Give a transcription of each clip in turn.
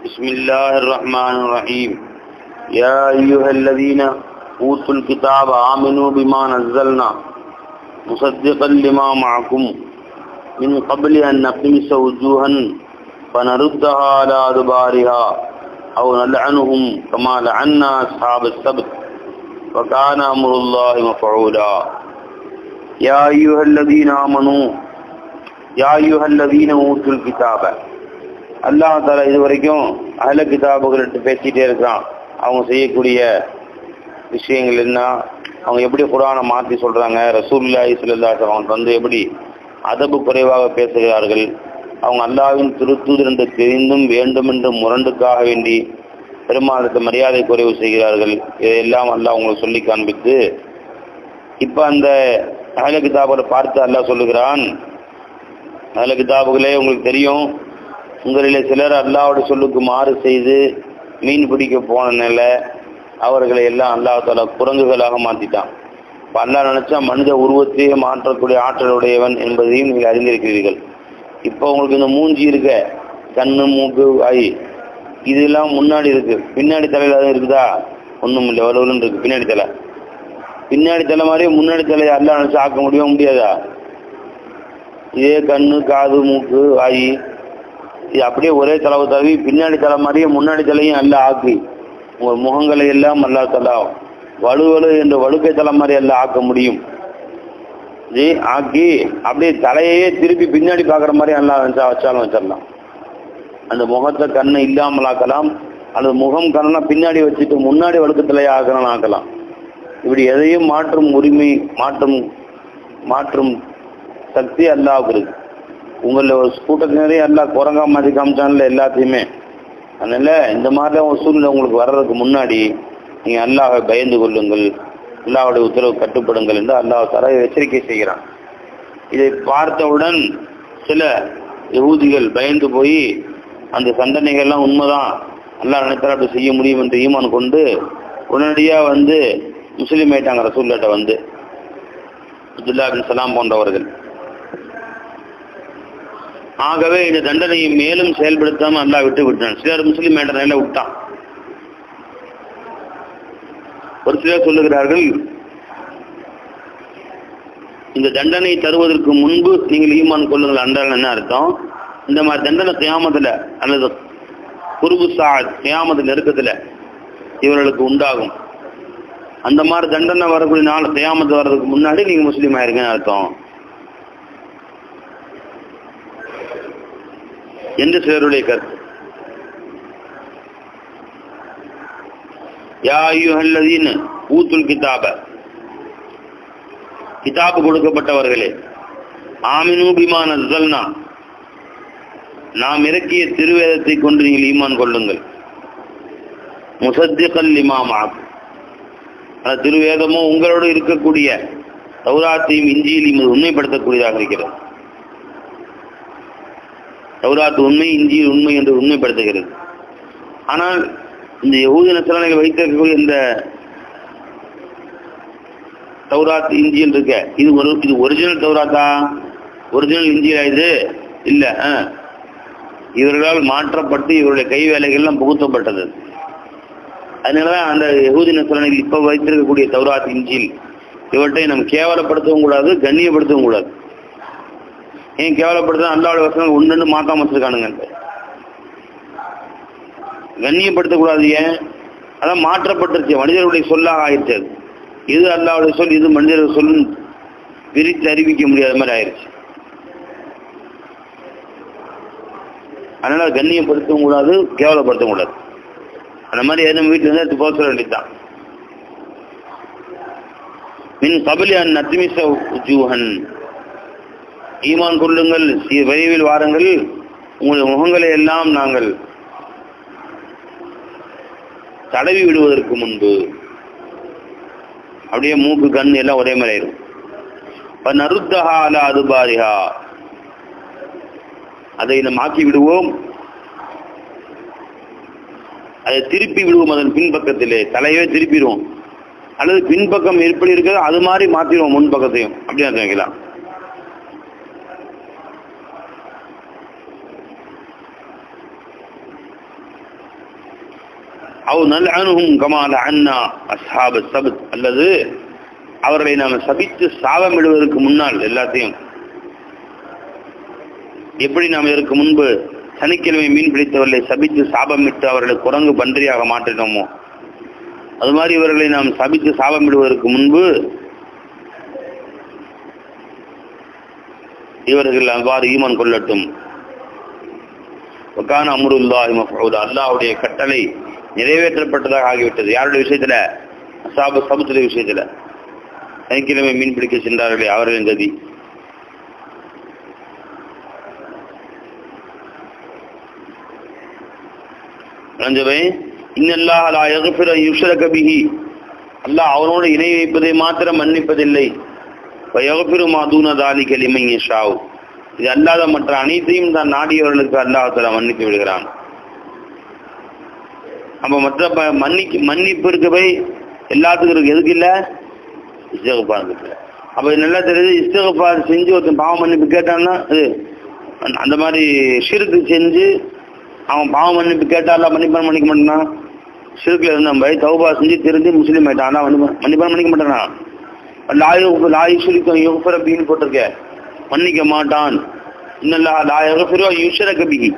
بسم الله الرحمن الرحيم يا أيها الذين أوتوا الكتاب آمنوا بما نزلنا مصدقا لما معكم من قبل أن نقمس وجوها فنردها على أدبارها أو نلعنهم كما لعنا أصحاب السبت وكان أمر الله مفعولا يا أيها الذين آمنوا يا أيها الذين أوتوا الكتاب அல்லாஹ் தஆலா இதுவரைக்கும் அஹ்ல கிதாபுகள்கிட்ட பேசிட்டே இருக்கான். அவங்க செய்யக்கூடிய விஷயங்கள் என்ன, அவங்க எப்படி குர்ஆனை மாற்றி சொல்றாங்க, ரசூலுல்லாஹி ஸல்லல்லாஹு அலைஹி வஸல்லம் வந்து எப்படி அதபு குறைவாக பேசுகிறார்கள், அவங்க அல்லாஹ்வின் திருத்தூதர் என்று தெரிந்தும் வேண்டும் என்று முரண்டுக்காக வேண்டி பெருமாளுக்கு மரியாதை குறைவு செய்கிறார்கள். இதையெல்லாம் அல்லாஹ் உங்களுக்கு சொல்லி காண்பித்து இப்போ அந்த அஹ்ல கிதாபுகளை பார்த்து அல்லாஹ் சொல்லுகிறான், அஹ்ல கிதாபுகளே உங்களுக்கு தெரியும், உங்களிலே சிலர் அல்லாஹ்வோட சொல்லுக்கு மாறு செய்து மீன் பிடிக்க போனனால அவர்களை எல்லாம் அல்லாஹ் தஆலா குரங்குகளாக மாற்றிட்டான். இப்போ அல்லாஹ் நினைச்சா மனித உருவத்தையே மாற்றக்கூடிய ஆற்றலுடையவன் என்பதையும் நீங்கள் அறிந்திருக்கிறீர்கள். இப்போ உங்களுக்கு இந்த மூஞ்சி இருக்க, கண்ணு மூக்கு வாய் இதெல்லாம் முன்னாடி இருக்கு, பின்னாடி தலையில் அதுவும் இருக்குதா? ஒன்றும் இல்லை, வலுவலுன்னு இருக்கு பின்னாடி தலை. பின்னாடி தலை மாதிரியே முன்னாடி தலையை அல்லாஹ் நினைச்சா ஆக்க முடியாதா? இதே கண்ணு காது மூக்கு வாய் இது அப்படியே ஒரே தளவு தடவி பின்னாடி தலை மாதிரியே முன்னாடி தலையும் நல்லா ஆக்கி உங்கள் முகங்களை எல்லாம் அல்லா தலா வலுவலு என்ற வழுக்கை தலை மாதிரி எல்லாம் ஆக்க முடியும். இது ஆக்கி அப்படியே தலையே திருப்பி பின்னாடி பார்க்குற மாதிரி நல்லா வச்சாலும் வச்சிடலாம். அந்த முகத்தை கண்ணை இல்லாமல் ஆக்கலாம், அல்லது முகம் கண்ணெல்லாம் பின்னாடி வச்சுட்டு முன்னாடி வழுக்கு தலையை ஆக்கலாம். இப்படி எதையும் மாற்றும் உரிமை மாற்றும் சக்தி அல்லாஹ்வுக்கு இருக்கு. உங்களில் ஒரு கூட்டத்தினரே எல்லாம் குரங்கா மாதிரி காமிச்சான்ல எல்லாத்தையுமே. அதனால இந்த மாதிரிலாம் ஒரு சூழ்நிலை உங்களுக்கு வர்றதுக்கு முன்னாடி நீங்கள் அல்லாஹை பயந்து கொள்ளுங்கள், அல்லாஹ்வுடைய உத்தரவு கட்டுப்படுங்கள் என்று அல்லாஹ் தஆலா எச்சரிக்கை செய்கிறான். இதை பார்த்தவுடன் சில யஹூதிகள் பயந்து போய் அந்த சண்டனைகள்லாம் உண்மைதான், அல்லாஹ் நினைத்தால் அப்படி செய்ய முடியும் என்று ஈமான் கொண்டு உடனடியாக வந்து முஸ்லீம் ஆயிட்டாங்க. ரசூலுல்லாஹ்ட்ட வந்து அப்துல்லாஹ் பின் சலாம் போன்றவர்கள். ஆகவே இந்த தண்டனையை மேலும் செயல்படுத்தாமல் அல்லாஹ் விட்டான். சிலர் முஸ்லீம் என்ற நிலையில விட்டான். ஒரு சிலர் சொல்லுகிறார்கள், இந்த தண்டனை தருவதற்கு முன்பு நீங்கள் ஈமான் கொள்ளுங்கள் என்றால் என்ன அர்த்தம்? இந்த மாதிரி தண்டனை கியாமத்துல அல்லது குர்பு சாஅத் கியாமத்து நெருக்கத்துல இவர்களுக்கு உண்டாகும். அந்த மாதிரி தண்டனை வரக்கூடிய நாள் கியாமத்து வர்றதுக்கு முன்னாடி நீங்க முஸ்லீம் ஆயிருக்கீங்கன்னு அர்த்தம் என்று சிலருடைய கருத்து. யா அய்யுஹல்லதீன ஊத்துல் கிதாப, கிதாபு கொடுக்கப்பட்டவர்களே, ஆமினு பிமா நஸ்ஸல்னா, நாம் இறக்கிய திருவேதத்தை கொண்டு நீங்கள் ஈமான் கொள்ளுங்கள். முஸத்திகன் லிமா மஅக்கும், அந்த திருவேதமும் உங்களோடு இருக்கக்கூடிய தௌராத்தையும் இஞ்சியிலையும் உண்மைப்படுத்தக்கூடியதாக இருக்கிறது. தௌராத் உண்மை, இஞ்சியில் உண்மை என்று உண்மைப்படுத்துகிறது. ஆனால் இந்த யஹூதி நஸ்ரானிகள் வைத்திருக்கக்கூடிய இந்த தௌராத் இஞ்சியில் இருக்க இது ஒரிஜினல் தௌராத்தா, ஒரிஜினல் இஞ்சியா? இது இல்ல, இவர்களால் மாற்றப்பட்டு இவருடைய கை வேலைகள்லாம் புகுத்தப்பட்டது. அதனாலதான் அந்த யஹூதி நஸ்ரானிகள் இப்ப வைத்திருக்கக்கூடிய தௌராத் இஞ்சில் இவற்றை நம்ம கேவலப்படுத்தவும் கூடாது, கண்ணியப்படுத்தவும் கூடாது. ஏன் கேவலப்படுத்த? அல்லாஹ்வுடைய வசனங்கள் ஒன்று மாத்தாம வச்சிருக்கானுங்க. கண்ணியப்படுத்தக்கூடாது. ஏன்? அதான் மாற்றப்பட்டுருச்சு, மனிதர்களுடைய சொல்லாக ஆயிடுச்சு. இது அல்லாஹ்வுடைய சொல், இது மனிதர்கள் சொல் பிரித்து அறிவிக்க முடியாத மாதிரி ஆயிடுச்சு. அதனால கண்ணியப்படுத்தவும் கூடாது, கேவலப்படுத்தவும் கூடாது. அந்த மாதிரி எதுவும் வீட்டில் இருந்து எடுத்து போக சொல்ல வேண்டியதுதான். மின் கபிலி அன் நத்மிஸ உஜூஹன், ஈமான் கொள்ளுங்கள், விரைவில் வாருங்கள், உங்களுடைய முகங்களை எல்லாம் நாங்கள் தடவி விடுவதற்கு முன்பு அப்படியே மூக்கு கண் எல்லாம் ஒரே மாதிரி ஆயிரும். நருத்தஹா அலா அதுபாரிஹா, அதை நாம் ஆக்கி விடுவோம், அதை திருப்பி விடுவோம். அதன் பின்பக்கத்திலே தலையவே திருப்பிடுவோம், அல்லது பின்பக்கம் எப்படி இருக்கிறதோ அது மாதிரி மாற்றிடுவோம் முன்பக்கத்தையும். அப்படி அர்த்தம் வைக்கலாம். அவ் நல்அனுஹும் கமா லஅன்னா அஸ்ஹாப ஸப்த், அல்லது அவர்களை நாம் சபித்து சாபமிடுவதற்கு முன்னால் எல்லாத்தையும் எப்படி நாம் இதற்கு முன்பு சனிக்கிழமை மீன் பிடித்தவர்களை சபித்து சாபமிட்டு அவர்களை குரங்கு பன்றியாக மாற்றினோமோ அது மாதிரி இவர்களை நாம் சபித்து சாபமிடுவதற்கு முன்பு இவர்கள் அவ்வாறு ஈமான் கொள்ளட்டும். வகான அம்ருல்லாஹி மஃஊலா, அல்லாஹ்வுடைய கட்டளை நிறைவேற்றப்பட்டதாக ஆகிவிட்டது. யாருடைய விஷயத்துல? அஸ்ஹாபு ஸப்துடைய விஷயத்துல. சனிக்கிழமை மீன் பிடிக்க சென்றார்களே அவர்களின் கதி. இன்னல்லாஹ லா யக்ஃபிரு அன் யுஷ்ரக பிஹி, அல்லாஹ் அவனோடு இணை வைப்பதை மாத்திரம் மன்னிப்பதில்லை. வயக்ஃபிரு மா தூன ذلك லிமன் யஷா, இது அல்லாத மற்ற அனைத்தையும் தான் நாடியவர்களுக்கு அல்லாஹ் தஆலா மன்னித்து விடுகிறான். அப்ப மற்ற மன்னிப்பு இருக்கு போய் எல்லாத்துக்கும் இருக்கு, எதுக்கு இல்லை? இஸ்திக்ஃபார் இருக்கு. அப்ப நல்லா தெரியுது, இஸ்திக்ஃபார் செஞ்சு ஒருத்தன் பாவ மன்னிப்பு கேட்டான்னா அது அந்த மாதிரி ஷிர்க் செஞ்சு அவன் பாவ மன்னிப்பு கேட்டால மன்னிப்பான் மன்னிக்க மாட்டானா? ஷிர்க்ல இருந்தான் பை தௌபா செஞ்சு தெரிஞ்சு முஸ்லீம் ஆயிட்டான், மன்னிப்பான் மன்னிக்க மாட்டானா? லாயுஃபரபின்னு போட்டிருக்க, மன்னிக்க மாட்டான். இன்னல்லாஹ லா யக்ஃபிரு அன் யுஷ்ரக பிஹி,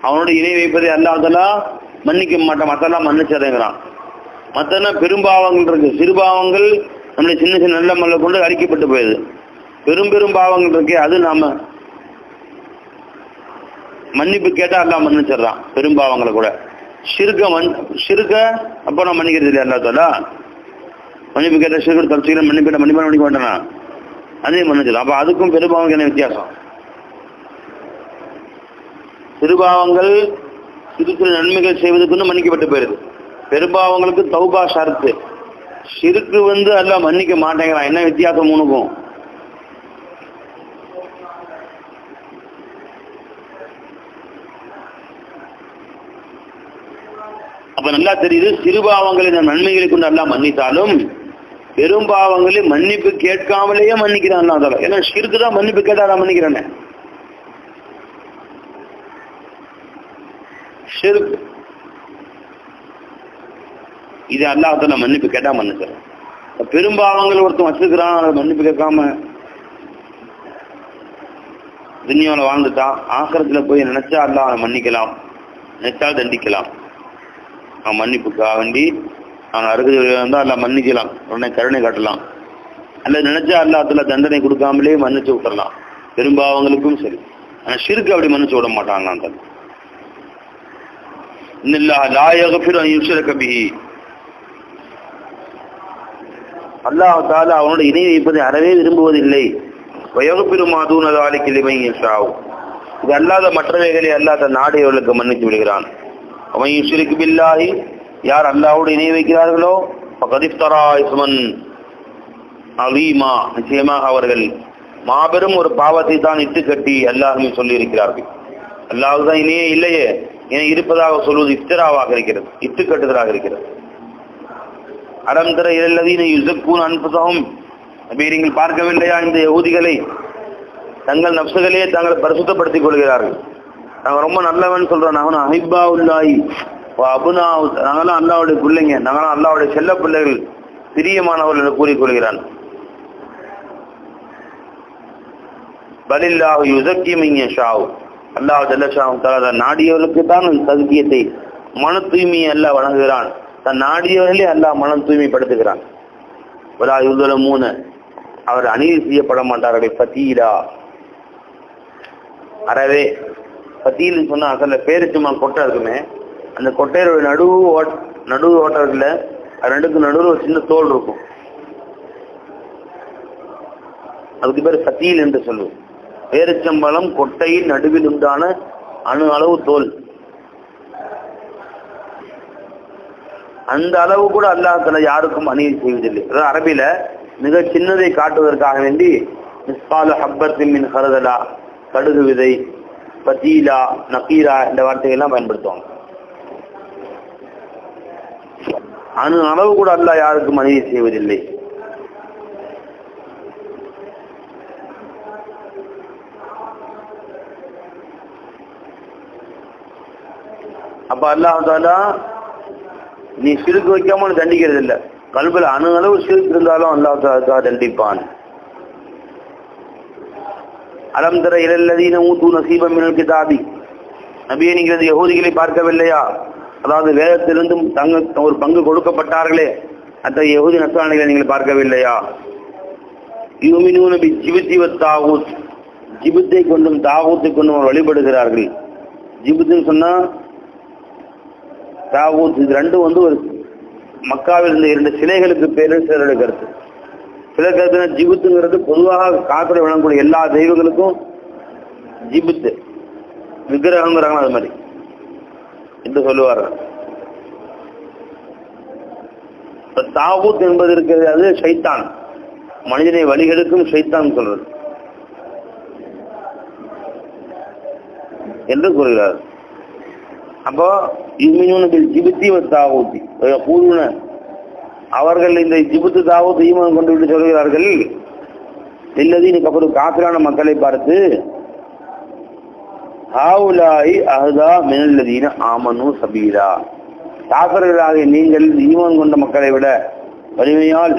அவனோட இணை வைப்பதை அல்லாஹ் தஆலா மன்னிக்க மாட்டான், மத்தெல்லாம் மன்னிச்சறேங்கிறான். மத்தெல்லாம் பெரும்பாவங்கள் இருக்கு, சிறுபாவங்கள் நம்மளை சின்ன சின்ன நல்ல மல்ல கொண்டு அழிக்கப்பட்டு போயிடுது. பெரும் பாவங்கள் இருக்கு, அது நாம மன்னிப்பு கேட்டா அல்லாஹ் மன்னிச்சிடறான் பெரும்பாவங்களை கூட. ஷிர்க அப்போ நான் மன்னிக்கிறது இல்லையா? அல்லாஹ் தஆலா மன்னிப்பு கேட்ட ஷிர்க் தப்சீல மன்னிப்பு கேட்ட மன்னிக்க மாட்டானா? அதையும் மன்னிச்சிடலாம். அப்போ அதுக்கும் பெரும்பாவங்களுக்கு என்ன வித்தியாசம்? சிறுபாவங்கள் சிறு சிறு நன்மைகள் செய்வதற்கு மன்னிக்கப்பட்டு போயிருது, பெரும்பாவங்களுக்கு தௌபா ஷர்த்து. ஷிர்க்கு அல்லாஹ் மன்னிக்க மாட்டேங்கிறான், என்ன வித்தியாசம் மூணுக்கும்? அப்ப நல்லா தெரியுது, சிறுபாவங்களை நன்மைகளை கொண்டு அல்லாஹ் மன்னித்தாலும் பெரும்பாவங்களை மன்னிப்பு கேட்காமலேயே மன்னிக்கிறான் அல்லாஹ் தஆலா. ஏன்னா ஷிர்க்கு தான் மன்னிப்பு கேட்டா நான் மன்னிக்கிறேன். ஷிர்க் இது அல்லாஹ் தஆலா மன்னிப்பு கேட்டா மன்னிச்சிடறான். பெரும்பாவங்கள் ஒருத்தன் வச்சிருக்கிறான், அதை மன்னிப்பு கேட்காம துன்யாவில் வாழ்ந்துட்டான், ஆக்கிரத்துல போய் நினைச்சா அல்லாஹ் அவனை மன்னிக்கலாம், நினைச்சா தண்டிக்கலாம். அவன் மன்னிப்புக்காக வேண்டி அவன் அருகதை இருந்தால் அல்லாஹ் மன்னிக்கலாம், உடனே கருணை காட்டலாம். அல்லது நினைச்சா அல்லாஹ் தஆலா தண்டனை கொடுக்காமலே மன்னிச்சு விட்டுறலாம், பெரும்பாவங்களுக்கும் சரி. ஆனால் ஷிர்க் அப்படி மன்னிச்சு விட மாட்டான் அல்லாஹ் தஆலா. இன்னல்லாஹ லா யக்ஃபிரு அன் யுஷ்ரக பிஹி, அல்லாஹ் தஆலா அவனோட இணை வைப்பதை அறவே விரும்புவதில்லை. வயக்ஃபிரு மா தூன ذلك லிமன் யஷா, இது அல்லாத மற்றவைகளை அல்லாஹ் தன் நாடியவர்களுக்கு மன்னித்து விடுகிறான். அவன் யுஷ்ரிக் பில்லாஹி, யார் அல்லாஹ்வோடு இணை வைக்கிறார்களோ ஃபகத் இஃப்தரா இஸ்மன் அலீமா, நிச்சயமாக அவர்கள் மாபெரும் ஒரு பாவத்தை தான் இட்டு கட்டி அல்லாஹ்வே சொல்லி இருக்கிறார்கள். அல்லாஹ் தான் இணையே இல்லையே, இணை இருப்பதாக சொல்வது இஃப்திராவாக இருக்கிறது, இட்டு கட்டுதலாக இருக்கிறது. அலம் தர இலல்லதீன யுஸக்கூன அன்ஃபுஸஹும், நீங்கள் பார்க்கவில்லையா இந்த யஹூதிகளை தங்கள் நப்சுகளே தாங்களை பரிசுத்தப்படுத்திக் கொள்கிறார்கள். நாங்கள் ரொம்ப நல்லவன் சொல்றோம், நாங்களும் அஹிப்பா உல்லாஹி அபுனா, நாங்களாம் அல்லாஹ்வுடைய பிள்ளைங்க, நாங்களாம் அல்லாஹ்வுடைய செல்ல பிள்ளைகள், பிரியமானவர்கள் என்று கூறிக்கொள்கிறான். பலில்லாஹு யுஸக்கி மன் யஷா, அல்லாஹ் ஜல்ல ஷானஹு தஆலா நாடியவர்களுக்கு தான் தஸ்கியத்தை, மன தூய்மையை அல்லாஹ் வழங்குகிறான். தன் நாடியவர்களே அல்லாஹ் மன தூய்மைப்படுத்துகிறான். வலா யுஸலமூன, அவர் அநீதி செய்யப்பட மாட்டார்கள். ஃபதீலா, அறவே. ஃபதீல்னு சொன்னா அசல்ல பேரிச்சமா கொட்டை இருக்குமே, அந்த கொட்டையோட நடுவு ஓட்டம் இருக்குல்ல, அது ரெண்டுக்கு நடுவில் ஒரு சின்ன தோல் இருக்கும், அதுக்கு பேர் ஃபதீல் என்று சொல்லுவோம். பேரிச்சம்பழம் கொட்டையின் நடுவில் உண்டான அணு அளவு தோல், அந்த அளவு கூட அல்லாஹ் தஆலா யாருக்கும் அநீதி செய்வதில்லை. அதாவது அரபியில மிக சின்னதை காட்டுவதற்காக வேண்டி மிஸ்காலு ஹப்பத்தின் மின் ஹர்தலா, கடுகு விதை, ஃபதீலா, நகீரா இந்த வார்த்தைகள்லாம் பயன்படுத்துவாங்க. அணு அளவு கூட அல்லாஹ் யாருக்கும் அநீதி செய்வதில்லை. அப்ப அல்லாஹ் தஆலா நீ சிறுக்கு வைக்காம தண்டிக்கிறது இல்லை. கல்வில அணு அளவு சிறுக்கு இருந்தாலும் அல்லாஹ் தண்டிப்பான். அலம் தர இலல்லதீன ஊது நசீபம் மினல் கிதாபி, நபியே நீங்கள் யஹூதிகளை பார்க்கவில்லையா? அதாவது வேதத்திலிருந்து ஒரு பங்கு கொடுக்கப்பட்டார்களே, அத்தகைய யஹூதி நஸ்ரானிகளை நீங்கள் பார்க்கவில்லையா? யுமினூன பிஜிப்தி வத்தாகூத், ஜிபுத்தை கொண்டும் தாகூத்தை கொண்டும் வழிபடுகிறார்கள். ஜிபுத்துன்னு சொன்னா தாகூத், இது ரெண்டும் ஒரு மக்காவில் இருந்த 2 சிலைகளுக்கு பேரு சிலருடைய கருத்து. சில கருத்துனா ஜிபுத்துங்கிறது பொதுவாக காப்பிட வழங்கக்கூடிய எல்லா தெய்வங்களுக்கும் ஜிபுத்து விக்கிரகங்கிறாங்க, அது மாதிரி என்று சொல்லுவார்கள். தாகூத் என்பது இருக்கிறது, அது ஷைத்தான், மனிதனை வழிகெடுக்கும் ஷைத்தான் சொல்றது என்று கூறுகிறார். அப்போ ஜிபுத்தி தாகூத்தி கூறுன, அவர்கள் இந்த ஜிபுத்து தாகூத் ஈமான் கொண்டு விட்டு சொல்கிறார்கள், இல்லதீனுக்கு அப்புறம் காப்பிரான மக்களை பார்த்து, ஹாவுலாய் அஹ்தா மினல்லதீன ஆமனு சபீலா, காபிர்களாகிய நீங்கள் ஈமான் கொண்ட மக்களை விட வலிமையால்,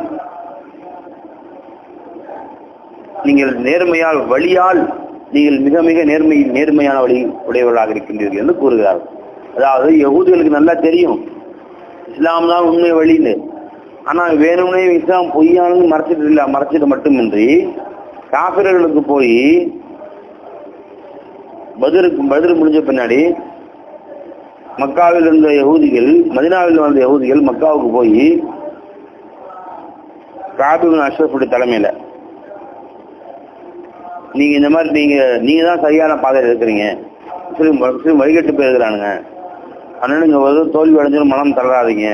நீங்கள் நேர்மையால் வழியால் நீங்கள் மிக மிக நேர்மையான வழி உடையவர்களாக இருக்கின்றீர்கள் என்று கூறுகிறார்கள். அதாவது யஹூதிகளுக்கு நல்லா தெரியும் இஸ்லாம் தான் உண்மை வழின்னு. ஆனால் வேணும்னே இஸ்லாம் பொய்யானது மறைச்சிட்டு மட்டுமின்றி காபிர்களுக்கு போய் பதில் முடிஞ்ச பின்னாடி மக்காவில் இருந்த யஹூதிகள், மதீனாவில் வந்த யஹூதிகள் மக்காவுக்கு போய் காப் இப்னு அஷ்ரஃபுடைய தலைமையில, நீங்க இந்த மாதிரி நீங்க தான் சரியான பாதையில் இருக்கிறீங்க, முஸ்லீம் வழிகட்டு போயிருக்கிறானுங்க, அதனால நீங்க தோல்வி அடைஞ்சாலும் மனம் தளராதீங்க,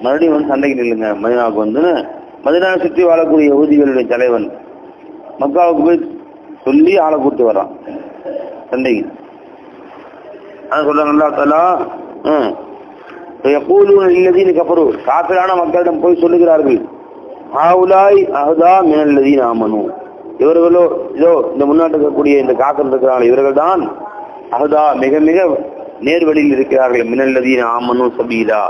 மறுபடியும் சண்டைக்கு நில்லுங்க மதீனாவுக்கு மதீனாவை சுற்றி வாழக்கூடிய யஹூதிகளுடைய தலைவன் மக்காவுக்கு போய் சொல்லி ஆளை கூட்டு வர்றான் சண்டைக்கு. அதான் சொல்றாங்க அல்லாஹ் தஆலா, இல்லதீனுக்கு அப்புறம் காபிரான மக்களிடம் போய் சொல்லுகிறார்கள், ஹாவுலாய் அஹ்தா மினல்லதீன ஆமனு, இவர்களோ இதோ இந்த முன்னாட்டு இருக்கக்கூடிய இந்த காக்கர் இருக்கிறார்கள், இவர்கள் தான் அஹ்தா மிக மிக நேர்வழியில் இருக்கிறார்கள், மினல்லதீன ஆமனு சபீலா,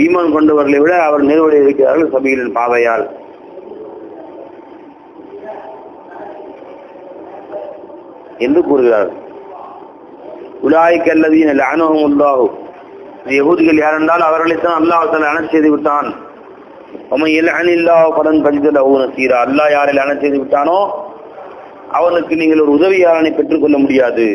ஈமான் கொண்டவர்களை விட அவர் நேர்வழியில் இருக்கிறார்கள் சபீலின் பாதையால் என்று கூறுகிறார்கள். உலாயிக அல்லதீன லஅனஹுமுல்லாஹு, யஹூதிகள் யார் என்றால் அவர்களைத்தான் அல்லாஹ் தஆலா லஅனத் செய்து விட்டான். ومن يلعن الله فلن تجد له نصيرا, அல்லாஹ் யாரை லஅனத் செய்து விட்டானோ அவனுக்கு நீங்கள் ஒரு உதவியாளனை பெற்றுக் கொள்ள முடியாது.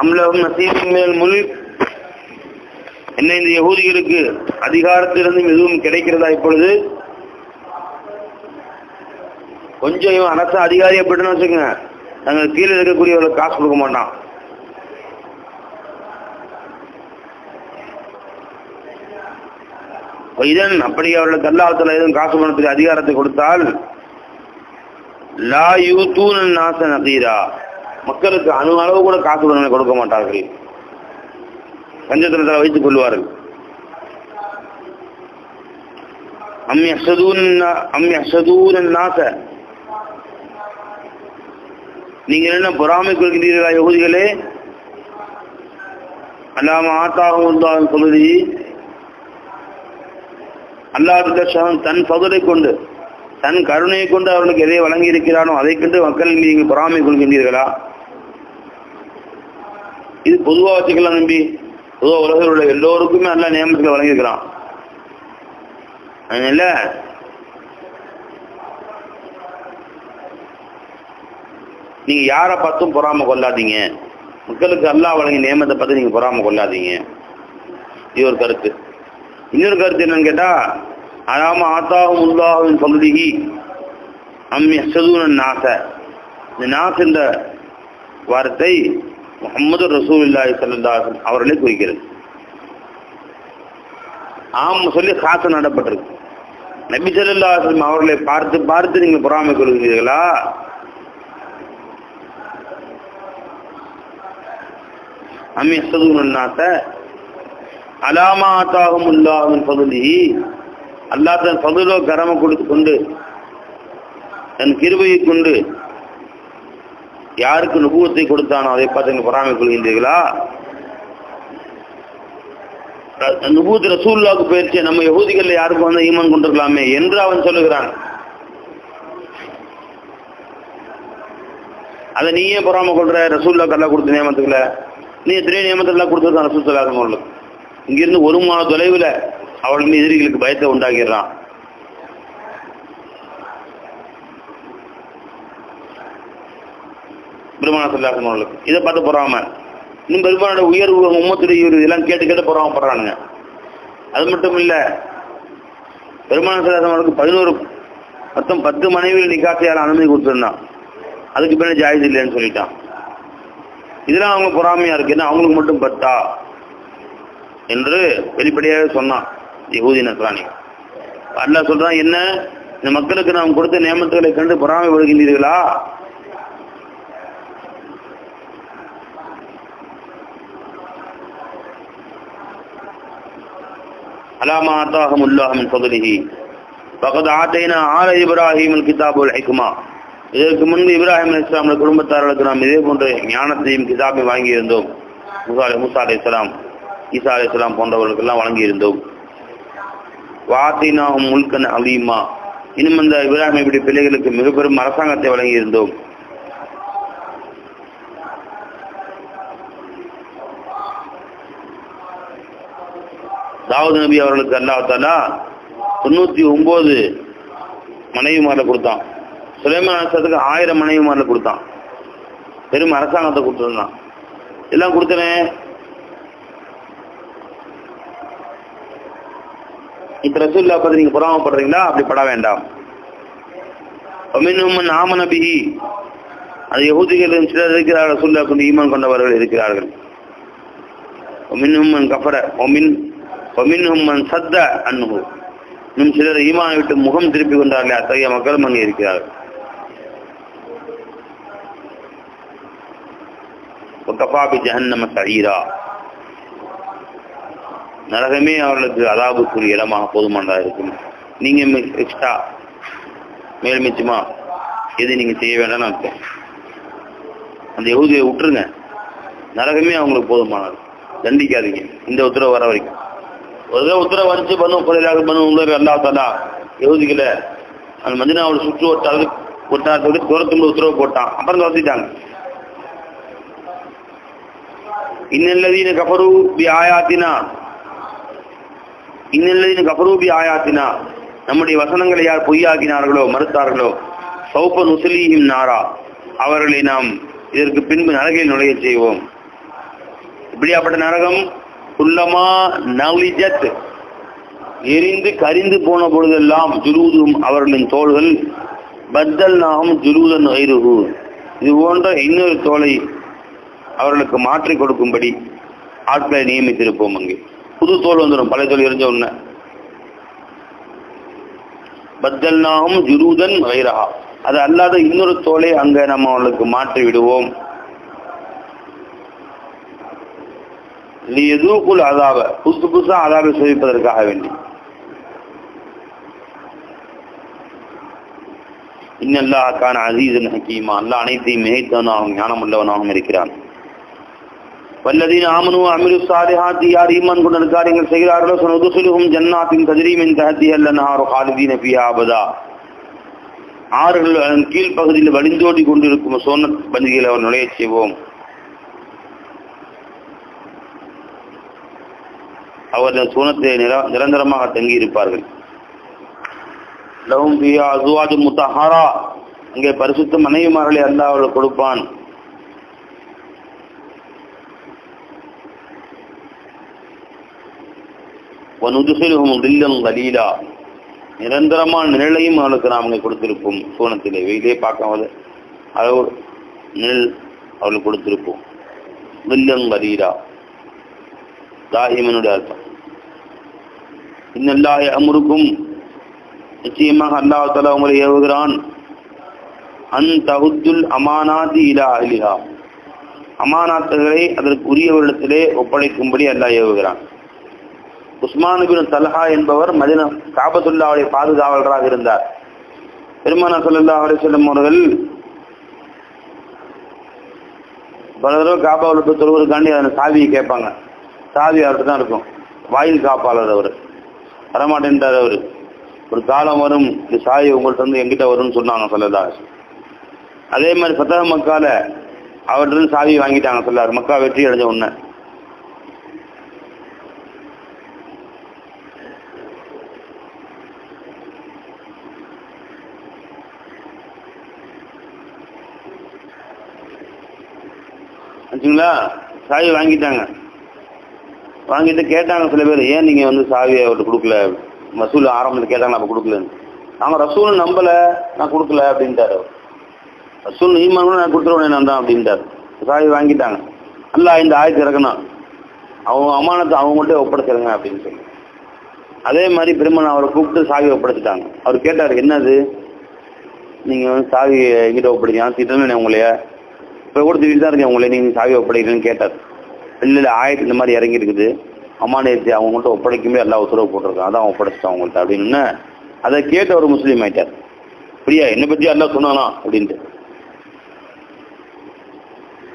அம்லஹும் நஸீபும் மினல் முல்க், என்ன இந்த யஹூதிகளுக்கு அதிகாரத்திலிருந்து எதுவும் கிடைக்கிறதா? இப்பொழுது கொஞ்சம் இவன் அரசு அதிகாரியை பெற்றுன்னு வச்சுக்கோங்க, நாங்கள் கீழே இருக்கக்கூடியவர்களுக்கு காசு கொடுக்க மாட்டான். இதன் அப்படி அவர்களுக்கு அல்லாஹ் தஆலா எதுவும் காசு பணத்துக்கு அதிகாரத்தை கொடுத்தால், லா யூதூன நாஸ நகீரா, மக்களுக்கு அணு அளவு கூட காசு பணம் கொடுக்க மாட்டார்கள், பஞ்சத்தில் வைத்துக் கொள்வார்கள். அம் யஹ்சதூன நாஸ, நீங்கள் என்ன பொறாமை கொள்கிறீர்களா யஹூதிகளே? அல்லாஹ் ஆத்தாஹுல்லாஹ் சொல்லுதி, அல்லாஹ் தன் பகுதை கொண்டு தன் கருணையை கொண்டு அவர்களுக்கு எதை வழங்கி இருக்கிறானோ அதை கண்டு மக்கள் நீங்கள் பொறாமை கொள்கின்றீர்களா? இது பொதுவாக வச்சுக்கலாம் நம்பி, பொதுவாக உலகில் உள்ள எல்லோருக்குமே அல்ல நியமத்துக்கு வழங்கியிருக்கிறான். அதனால நீங்க யாரை பார்த்தும் பொறாம கொள்ளாதீங்க, மக்களுக்கு அல்லாஹ் வழங்கிய நியமத்தை பார்த்து நீங்க பொறாம கொள்ளாதீங்க. இது ஒரு கருத்து. இன்னொரு கருத்து என்னன்னு கேட்டா, அலாம ஆத்தாஹுமுல்லாஹின் ஃபضலிஹி அம் யஹ்சதூன நாஸ, இந்த நாஸ் என்ற வார்த்தை முஹம்மது ரசூலுல்லாஹி ஸல்லல்லாஹு அலைஹி வஸல்லம் அவர்களை குறிக்கிறது. ஆம் சொல்லி காசு நடப்பட்டிருக்கு. நபி ஸல்லல்லாஹு அலைஹி வஸல்லம் அவர்களை பார்த்து பார்த்து நீங்கள் பொறாமை கொள்கிறீர்களா? அம் யஹ்சதூன நாஸ அலாமா ஆத்தாஹுமுல்லாஹு மின் ஃபضலிஹி, அல்லாஹ் தன் ஃபضலோ கரம கொடுத்து கொண்டு தன் கிருபையை கொண்டு யாருக்கு நுபுவத்தை கொடுத்தானோ அதை பார்த்து நீங்கள் பொறாமை கொள்கின்றீர்களா? நுபுவத் ரசூலுல்லாஹ்வுக்கு போயிடுச்சு, நம்ம யஹூதிகள் யாருக்கு வந்து ஈமான் கொண்டிருக்கலாமே என்று அவன் சொல்லுகிறான். அதை நீயே பொறாமை கொள்ற? ரசூலுல்லாஹ்க்கு அல்லாஹ் கொடுத்த நியமத்துக்களை நீ எத்தனை நியமத்துக்கெல்லாம் கொடுத்துருக்கான் ரசூல் ஸல்லல்லாஹு அலைஹி வஸல்லம். இங்கிருந்து ஒரு மாத தொலைவில் அவளுக்கு எதிரிகளுக்கு பயத்தை உண்டாக்கிடுறான். பெருமானார் ஸல்லல்லாஹு அலைஹி வஸல்லம் இதை பார்த்து பொறாம, இன்னும் பெருமானோட உயர்வு உம்மத்துடைய இதெல்லாம் கேட்டு கேட்டு பொறாமப்படுறானுங்க. அது மட்டும் இல்லை, பெருமானார் ஸல்லல்லாஹு அலைஹி வஸல்லம் மொத்தம் 10 மனைவிகள் நிக்காஹ் அனுமதி கொடுத்துருந்தான். அதுக்கு பின்னாடி ஜாயிஸ் இல்லைன்னு சொல்லிட்டான். இதெல்லாம் அவங்க பொறாமையா இருக்கு, ஏன்னா அவங்களுக்கு மட்டும் 10 என்று வெளிப்படையாக சொன்னான் யஹூதி நஸ்ரானி. அல்லாஹ் சொல்றான், என்ன இந்த மக்களுக்கு நாம் கொடுத்த நியமத்துகளை கண்டு பொறாமை வருகின்றீர்களா? அலாமா ஆத்தாஹமுல்லாஹ் மின் ஃபத்லிஹி ஃபகத் ஆதைனா ஆல இப்ராஹீம் அல் கிதாப் வல் ஹிக்மா. இதற்கு முன்பு இப்ராஹிம் அலைஹிஸ்ஸலாம் குடும்பத்தார்களுக்கு நாம் இதே போன்ற ஞானத்தையும் கிதாபையும் வாங்கியிருந்தோம். மூசா அலைஹிஸ்ஸலாம், ஈசா அலைஹிஸ்ஸலாம் போன்றவர்களுக்கெல்லாம் வழங்கியிருந்தோம். வாத்தினாஹும் முல்கன் அலீமா. இன்னும் இந்த இப்ராஹிம் இப்படி பிள்ளைகளுக்கு மிக பெரும் அரசாங்கத்தை வழங்கியிருந்தோம். தாவூத் நபி அவர்களுக்கு அல்லாஹ் தஆலா 99 மனைவிமார்களை கொடுத்தான். சுலைமான் அலைஹிஸ்ஸலாத்துக்கு 1000 மனைவிமார்களை கொடுத்தான். பெரும் அரசாங்கத்தை கொடுத்துருந்தான். எல்லாம் கொடுத்தனே. இப்ப ரசூலுல்லாஹ் பத்தி நீங்க பொறாமப்படுறீங்களா? அப்படி பட வேண்டாம். வமின்ஹும் ஆமன பிஹி. அது யஹூதிகளின் சிலர் இருக்கிறார்கள், ரசூலுல்லாஹ் கொண்டு ஈமான் கொண்டவர்கள் இருக்கிறார்கள். வமின்ஹும் கஃபர வமின்ஹும் சத்த அன்ஹு. இன்னும் சிலர் ஈமானை விட்டு முகம் திருப்பி கொண்டார்களே, அத்தகைய மக்களும் அங்கே இருக்கிறார்கள். வகஃபா ஜஹன்னம சஈரா. நரகமே அவர்களுக்கு அதாபுக்குரிய இடமாக போதுமானதாக இருக்கும். நீங்க எக்ஸ்ட்ரா மேல் மிச்சமா எது நீங்க செய்ய வேண்டாம்னு அர்த்தம். அந்த யஹூதியை விட்டுருங்க, நரகமே அவங்களுக்கு போதுமானது, தண்டிக்காதீங்க இந்த உத்தரவு வர வரைக்கும். ஒரு உத்தரவு வந்துச்சு அல்லாஹ் தஆலா யஹூதிகளை அந்த மதீனாவோட சுற்று வட்டாரத்துக்கு துரத்தும் உத்தரவு போட்டான். அப்புறம் துரத்திட்டாங்க. இன்னல்லதீன கஃபரு பி ஆயாத்தினா நம்முடைய வசனங்களை யார் பொய்யாக்கினார்களோ மறுத்தார்களோ சௌப நுஸ்லீஹிம் நாரா, அவர்களை நாம் இதற்கு பின்பு நரகில் நுழைய செய்வோம். இப்படியாப்பட்ட நரகம் குல்லமா நலிஜத், எரிந்து கரிந்து போன பொழுதெல்லாம் ஜுலூதும் அவர்களின் தோள்கள் பத்தல்நாஹும் ஜுலூதன் கைருஹு, இது போன்ற இன்னொரு தோலை அவர்களுக்கு மாற்றி கொடுக்கும்படி ஆட்களை நியமித்திருப்போம். அங்கே புது தோல் வந்துடும், பழைய தோல் எரிஞ்ச உடனே. பத்தல்நாஹும் ஜுலூதன் கைரஹா, அது அல்லாத இன்னொரு தோலை அங்க நம்ம அவர்களுக்கு மாற்றி விடுவோம். லியதூகுல் அஸாப, புதுசா அஸாபை சுவைப்பதற்காக வேண்டி. இன்னல்லாஹ் கான அஸீஸன் ஹகீமா, அல்லாஹ் அனைத்தையும் மிகைத்தவனாகவும் ஞானமுள்ளவனாகவும் இருக்கிறான். வல்லதீன ஆமனு அமிலு ஸாலிஹாத்தி, யார் ஈமான் கொண்ட காரியங்கள் செய்கிறார்களோ சனுதுஸிலுஹும் ஜன்னாத்தின் தஜ்ரீ மின் தஹ்திஹல் அன்ஹாரு காலிதீன ஃபீஹா அபதா, ஆறுகள் அதன் கீழ்ப்பகுதியில் வழிந்தோடி கொண்டிருக்கும் சோனத் பந்திகளை அவர் நுழைய செய்வோம். அவர்கள் சூனத்தை நிரந்தரமாக தங்கியிருப்பார்கள். லஹும் ஃபிஹா அஸ்வாஜும் முத்தஹரா, அங்கே பரிசுத்த மனைவிமார்களை அல்லாஹ் அவர்களுக்கு கொடுப்பான். வனுதுஹிலுஹும் தில்லன் கலீலா, நிரந்தரமான நிழலையும் அவர்களுக்கு நாம் அங்கே கொடுத்திருப்போம். சூனத்திலே வெயிலே பார்க்காம அளவு நிழல் அவர்களுக்கு கொடுத்திருப்போம். தில்லன் கலீலா தாஹிமனுடைய அர்த்தம். இன்னல்லாஹ் யஅமுருக்கும், நிச்சயமாக அல்லாஹ் தஆலா உங்களை ஏவுகிறான். அன் தஹுத்துல் அமானாதி இலா அஹ்லிஹா, அமானாத்துகளை அதற்கு உரியவரிடத்திலே ஒப்படைக்கும்படி அல்லாஹ் ஏவுகிறான். உஸ்மான் இப்னு தல்ஹா என்பவர் மதீனா காபத்துல்லாஹ்வுடைய பாதுகாவலராக இருந்தார். பெருமானார் ஸல்லல்லாஹு அலைஹி வஸல்லம் அவர்கள் பல தடவை காபாவில் போய் தொழுவதுக்காண்டி அந்த சாவியை கேட்பாங்க. சாவி அவர்கிட்ட தான் இருக்கும். வாயில் காப்பாளர் அவர் வரமாட்டேன்ட்டார். அவர் ஒரு காலம் வரும் இந்த சாவி உங்கள்கிட்ட வந்து எங்கிட்ட வரும்னு சொன்னாங்க சொல்லலாம். அதே மாதிரி ஃபதஹ் மக்கால அவர்கிட்ட சாவி வாங்கிட்டாங்க சொல்லார். மக்கா வெற்றி அடைஞ்ச உடனே ஆச்சுங்களா. சாவி வாங்கிட்டாங்க. வாங்கிட்டு கேட்டாங்க சில பேர், ஏன் நீங்கள் வந்து சாவியை அவர்கிட்ட கொடுக்கல? ரசூல் ஆரம்பத்தில் கேட்டாங்க, அப்போ கொடுக்கலன்னு. நாங்கள் ரசூல் நம்பலை, நான் கொடுக்கல அப்படின்ட்டார். அவர் ரசூல் ஈமான் கூட நான் கொடுத்துருவேன் நான் தான் அப்படின்ட்டார். சாவி வாங்கிட்டாங்க. அல்லாஹ் இந்த ஆயத்து இறக்கணும், அவங்க அமானத்தை அவங்கள்ட்ட ஒப்படைச்சிருங்க அப்படின்னு சொல்லி. அதே மாதிரி பெருமாள் அவரை கூப்பிட்டு சாவியை ஒப்படைச்சிட்டாங்க. அவர் கேட்டார், என்னது நீங்கள் வந்து சாவி எங்கிட்ட ஒப்படைக்கலாம் திட்டமே உங்களைய இப்போ கூட திடீர் தான் இருக்கேன் உங்களை நீங்கள் சாவி ஒப்படைக்கலன்னு கேட்டார். இல்லை ஆயத்து இந்த மாதிரி இறங்கி இருக்குது, அமானியத்தை அவங்கள்ட்ட ஒப்படைக்குமே எல்லா உத்தரவு போட்டிருக்காங்க, அதான் ஒப்படைச்சிட்டான் அவங்கள்ட்ட அப்படின்னு. அதை கேட்டு அவர் முஸ்லீம் ஆயிட்டார். அப்படியா, என்னை பற்றி எல்லாம் சொன்னானா அப்படின்ட்டு.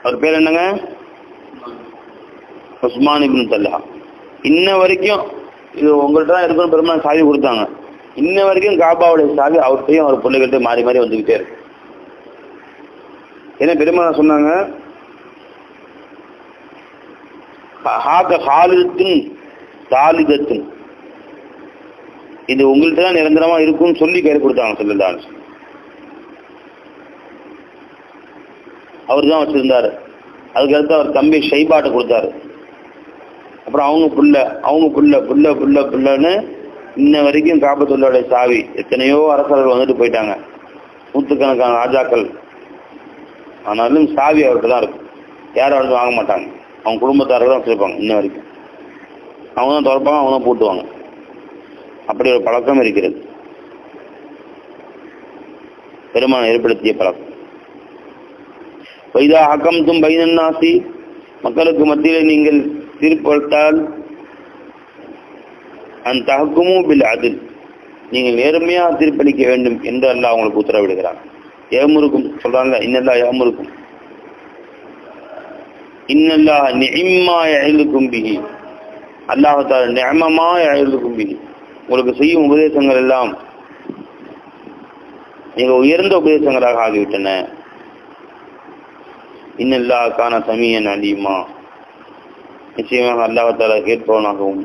அவர் பேர் என்னங்க? உஸ்மான் இப்னு தல்ஹா. இன்ன வரைக்கும் இது உங்கள்கிட்ட தான் இருக்கணும் பெருமாள் சாவி கொடுத்தாங்க. இன்ன வரைக்கும் காபாவுடைய சாவி அவர்கிட்டையும் அவர் பிள்ளைகள்கிட்ட மாறி மாறி வந்துக்கிட்டே இருக்கு. ஏன்னா பெருமாள் சொன்னாங்க, இது உங்கள்கிட்ட தான் நிரந்தரமா இருக்கும்னு சொல்லி கையில் கொடுத்தாங்க சொல்லலாம். அவர் தான் வச்சிருந்தாரு. அதுக்கடுத்து அவர் தம்பி ஷைபாட்டை கொடுத்தாரு. அப்புறம் அவங்க புள்ளன்னு இன்ன வரைக்கும் காபத்துள்ளாவுடைய சாவி எத்தனையோ அரசர்கள் வந்துட்டு போயிட்டாங்க, நூற்றுக்கணக்கான ராஜாக்கள். ஆனாலும் சாவி அவர்கிட்ட தான் இருக்கும். யாரும் அவர்கிட்ட வாங்க மாட்டாங்க. அவங்க குடும்பத்தார்கள் தான் வச்சிருப்பாங்க. இன்ன வரைக்கும் அவங்க தான் திறப்பாங்க, அவங்க தான் பூட்டுவாங்க. அப்படி ஒரு பழக்கம் இருக்கிறது, பெருமான் ஏற்படுத்திய பழக்கம். வைதா ஹக்கம்தும் பைனன்னாசி, மக்களுக்கு மத்தியில் நீங்கள் தீர்ப்பளித்தால், அந்த தஹக்குமும் பில் அதில், நீங்கள் நேர்மையாக தீர்ப்பளிக்க வேண்டும் என்று அல்லாஹ் அவங்களுக்கு உத்தரவிடுகிறார். ஏமுருக்கும் சொல்றாங்க, இன்னல்லா ஏமுருக்கும் இன்னல்லா நிஇம்மா யஇதுக்கும் பிஹி, அல்லாஹ் தஆலா நிஅமமா யஇதுக்கும் பிஹி, உங்களுக்கு செய்யும் உபதேசங்கள் எல்லாம் மிக உயர்ந்த உபதேசங்களாக ஆகிவிட்டன. இன்னல்லா கான சமீயன் அலீமா, நிச்சயமாக அல்லாஹ் தஆலா கேட்பவனாகவும்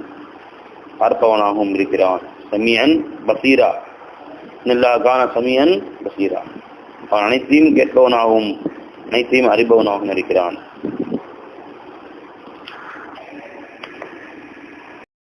பார்ப்பவனாகவும் இருக்கிறான். சமீயன் பசீரா, இன்னல்லா கான சமீயன் பசீரா, அவன் அனைத்தையும் கேட்பவனாகவும் அனைத்தையும் அறிபவனாகவும் இருக்கிறான்.